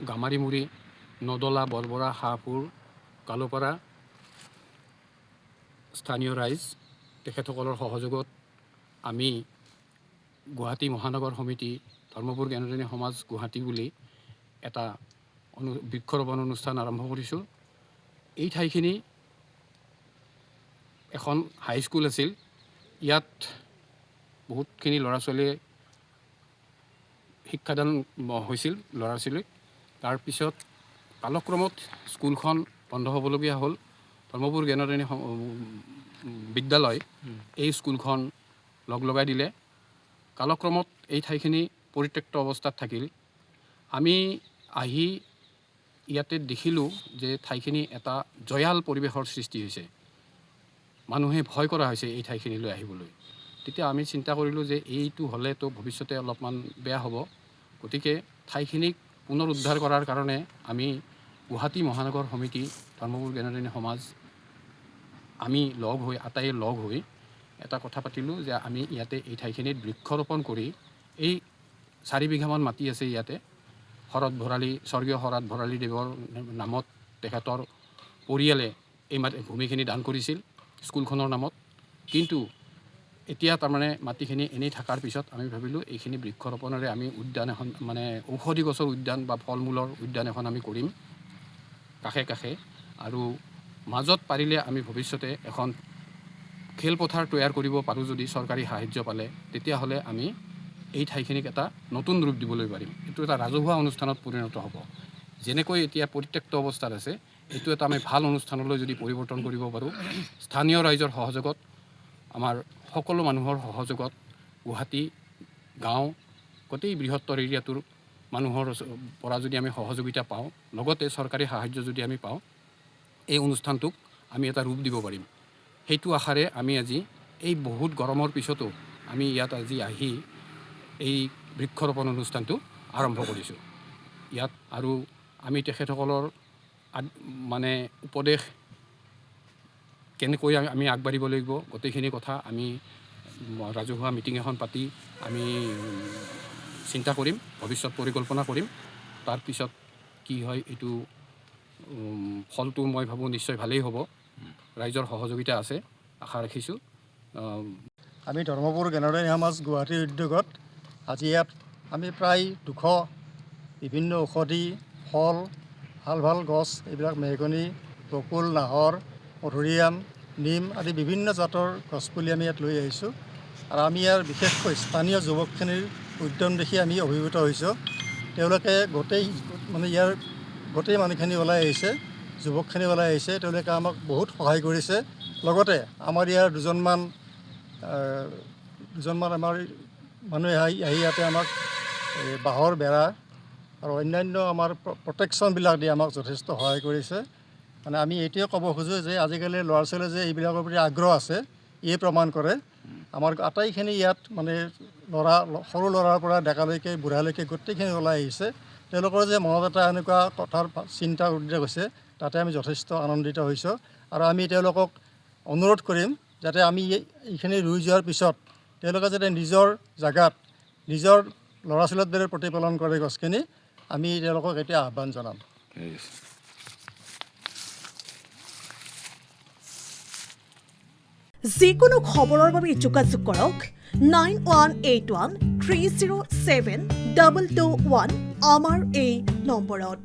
গামাৰিমুৰি, নদলা, বৰবৰা, হাঁহপুৰ, কালুপাৰা স্থানীয় ৰাইজ তেখেতসকলৰ সহযোগত আমি গুৱাহাটী মহানগৰ সমিতি ধৰ্মপুৰ জ্ঞানৰাণী সমাজ গুৱাহাটী বুলি এটা বৃক্ষৰোপণ অনুষ্ঠান আৰম্ভ কৰিছোঁ। এই ঠাইখিনি এখন হাইস্কুল আছিল। ইয়াত বহুতখিনি ল'ৰা ছোৱালীয়ে শিক্ষাদান হৈছিল ল'ৰা ছোৱালীক। তাৰপিছত কালক্ৰমত স্কুলখন বন্ধ হ'বলগীয়া হ'ল। ধৰ্মপুৰ জ্ঞানৰাণী বিদ্যালয় এই স্কুলখন লগাই দিলে। কালক্ৰমত এই ঠাইখিনি পৰিত্যক্ত অৱস্থাত থাকিল। আমি আহি ইয়াতে দেখিলোঁ যে ঠাইখিনি এটা জয়াল পৰিৱেশৰ সৃষ্টি হৈছে। মানুহে ভয় কৰা হৈছে এই ঠাইখিনিলৈ আহিবলৈ। তেতিয়া আমি চিন্তা কৰিলোঁ যে এইটো হ'লেতো ভৱিষ্যতে অলপমান বেয়া হ'ব। গতিকে ঠাইখিনিক পুনৰ উদ্ধাৰ কৰাৰ কাৰণে আমি গুৱাহাটী মহানগৰ সমিতি ধৰ্মপুৰ জ্ঞানৰাণী সমাজ আমি আটাইয়ে লগ হৈ এটা কথা পাতিলোঁ যে আমি ইয়াতে এই ঠাইখিনিত বৃক্ষৰোপণ কৰি এই 4 বিঘামান মাটি আছে ইয়াতে স্বৰ্গীয় শৰৎ ভৰালীদেৱৰ নামত তেখেতৰ পৰিয়ালে এই ভূমিখিনি দান কৰিছিল স্কুলখনৰ নামত। কিন্তু এতিয়া তাৰমানে মাটিখিনি এনেই থকাৰ পিছত আমি ভাবিলোঁ এইখিনি বৃক্ষৰোপণেৰে আমি উদ্যান এখন ঔষধি গছৰ উদ্যান বা ফল মূলৰ উদ্যান এখন আমি কৰিম কাষে কাষে। আৰু মাজত পাৰিলে আমি ভৱিষ্যতে এখন খেলপথাৰ তৈয়াৰ কৰিব পাৰোঁ যদি চৰকাৰী সাহায্য পালে, তেতিয়াহ'লে আমি এই ঠাইখিনিক এটা নতুন ৰূপ দিবলৈ পাৰিম। এইটো এটা ৰাজহুৱা অনুষ্ঠানত পৰিণত হ'ব। যেনেকৈ এতিয়া পৰিত্যক্ত অৱস্থাত আছে, এইটো এটা আমি ভাল অনুষ্ঠানলৈ যদি পৰিৱৰ্তন কৰিব পাৰোঁ, স্থানীয় ৰাইজৰ সহযোগত, আমাৰ সকলো মানুহৰ সহযোগত, গুৱাহাটী গাঁও গোটেই বৃহত্তৰ এৰিয়াটোৰ মানুহৰ পৰা যদি আমি সহযোগিতা পাওঁ, লগতে চৰকাৰী সাহায্য যদি আমি পাওঁ, এই অনুষ্ঠানটোক আমি এটা ৰূপ দিব পাৰিম। সেইটো আশাৰে আমি আজি এই বহুত গৰমৰ পিছতো আমি ইয়াত আজি আহি এই বৃক্ষৰোপণ অনুষ্ঠানটো আৰম্ভ কৰিছোঁ। ইয়াত আৰু আমি তেখেতসকলৰ উপদেশ কেনেকৈ আমি আগবাঢ়িব লাগিব, গোটেইখিনি কথা আমি ৰাজহুৱা মিটিং এখন পাতি আমি চিন্তা কৰিম, ভৱিষ্যত পৰিকল্পনা কৰিম। তাৰপিছত কি হয় এইটো ফলটো মই ভাবোঁ নিশ্চয় ভালেই হ'ব। ৰাইজৰ সহযোগিতা আছে, আশা ৰাখিছোঁ। আমি ধৰ্মপুৰ জ্ঞানৰাণী সমাজ গুৱাহাটীৰ উদ্যোগত আজি ইয়াত আমি প্ৰায় 200 বিভিন্ন ঔষধি ফল, ভাল গছ, এইবিলাক মেহগনি, বকুল, নাহৰ, মধুৰিআম, নিম আদি বিভিন্ন জাতৰ গছপুলি আমি ইয়াত লৈ আহিছোঁ। আৰু আমি ইয়াৰ বিশেষকৈ স্থানীয় যুৱকখিনিৰ উদ্যম দেখি আমি অভিভূত হৈছোঁ। তেওঁলোকে ইয়াৰ গোটেই মানুহখিনি ওলাই আহিছে, যুৱকখিনি ওলাই আহিছে। তেওঁলোকে আমাক বহুত সহায় কৰিছে। লগতে আমাৰ ইয়াৰ দুজনমান আমাৰ মানুহে আহি ইয়াতে আমাক বাঁহৰ বেৰা আৰু অন্যান্য আমাৰ প্ৰটেকশ্যনবিলাক দি আমাক যথেষ্ট সহায় কৰিছে। আমি এইটোৱে ক'ব খোজোঁ যে আজিকালি ল'ৰা ছোৱালীয়ে যে এইবিলাকৰ প্ৰতি আগ্ৰহ আছে, ইয়ে প্ৰমাণ কৰে। আমাৰ আটাইখিনি ইয়াত সৰু ল'ৰাৰ পৰা ডেকালৈকে বুঢ়ালৈকে গোটেইখিনি ওলাই আহিছে। তেওঁলোকৰ যে মনত এটা এনেকুৱা কথাৰ চিন্তা উদ্ৰেক হৈছে, তাতে আমি যথেষ্ট আনন্দিত হৈছোঁ। আৰু আমি তেওঁলোকক অনুৰোধ কৰিম যাতে আমি এইখিনি ৰুই যোৱাৰ পিছত তেওঁলোকে যাতে নিজৰ জেগাত নিজৰ ল'ৰা ছোৱালীৰ দৰে প্ৰতিপালন কৰে গছখিনি, আমি তেওঁলোকক এতিয়া আহ্বান জনাম। যিকোনো খবৰৰ বাবে যোগাযোগ কৰক 9181 307 221 আমাৰ এই নম্বৰত।